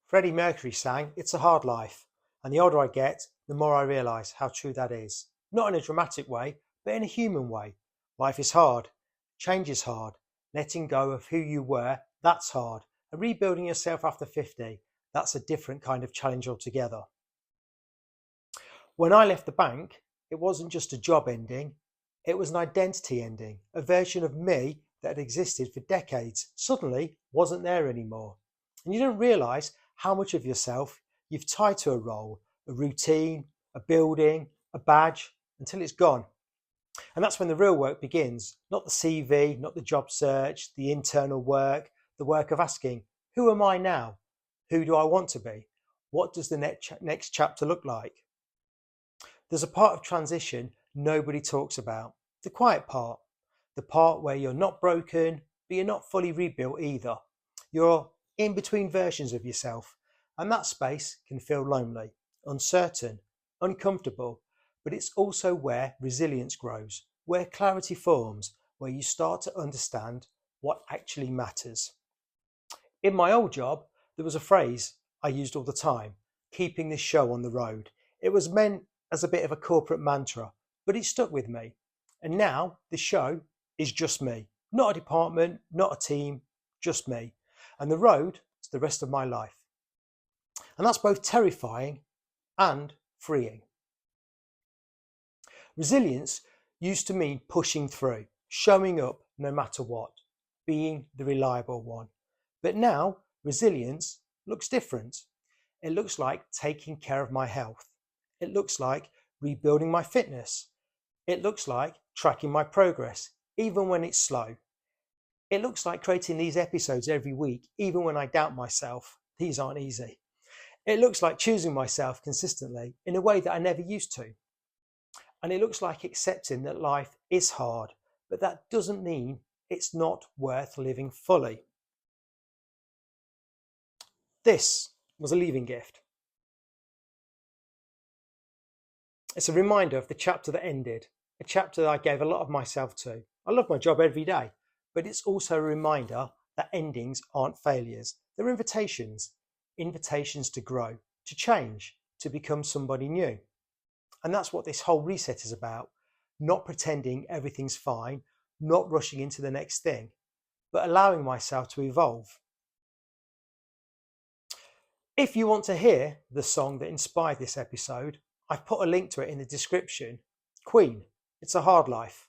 Freddie Mercury sang, "It's a hard life," and the older I get, the more I realise how true that is. Not in a dramatic way, but in a human way. Life is hard, change is hard, letting go of who you were, that's hard, and rebuilding yourself after 50, that's a different kind of challenge altogether. When I left the bank, it wasn't just a job ending, it was an identity ending, a version of me that had existed for decades suddenly wasn't there anymore. And you don't realise how much of yourself you've tied to a role, a routine, a building, a badge, until it's gone. And that's when the real work begins, not the CV, not the job search, the internal work, the work of asking, who am I now? Who do I want to be? What does the next chapter look like? There's a part of transition nobody talks about, the quiet part, the part where you're not broken, but you're not fully rebuilt either. You're in between versions of yourself, and that space can feel lonely, uncertain, uncomfortable, but it's also where resilience grows, where clarity forms, where you start to understand what actually matters. In my old job, there was a phrase I used all the time, keeping this show on the road. It was meant as a bit of a corporate mantra, but it stuck with me. And now the show is just me, not a department, not a team, just me. And the road is the rest of my life. And that's both terrifying and freeing. Resilience used to mean pushing through, showing up no matter what, being the reliable one. But now resilience looks different. It looks like taking care of my health. It looks like rebuilding my fitness. It looks like tracking my progress, even when it's slow. It looks like creating these episodes every week, even when I doubt myself. These aren't easy. It looks like choosing myself consistently in a way that I never used to. And it looks like accepting that life is hard, but that doesn't mean it's not worth living fully. This was a leaving gift. It's a reminder of the chapter that ended, a chapter that I gave a lot of myself to. I love my job every day, but it's also a reminder that endings aren't failures. They're invitations, invitations to grow, to change, to become somebody new. And that's what this whole reset is about. Not pretending everything's fine, not rushing into the next thing, but allowing myself to evolve. If you want to hear the song that inspired this episode, I've put a link to it in the description. Queen, It's a Hard Life.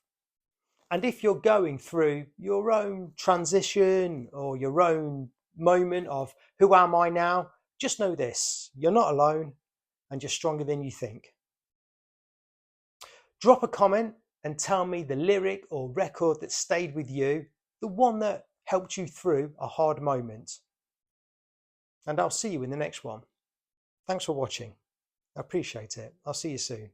And if you're going through your own transition or your own moment of who am I now, just know this, you're not alone and you're stronger than you think. Drop a comment and tell me the lyric or record that stayed with you, the one that helped you through a hard moment. And I'll see you in the next one. Thanks for watching. I appreciate it. I'll see you soon.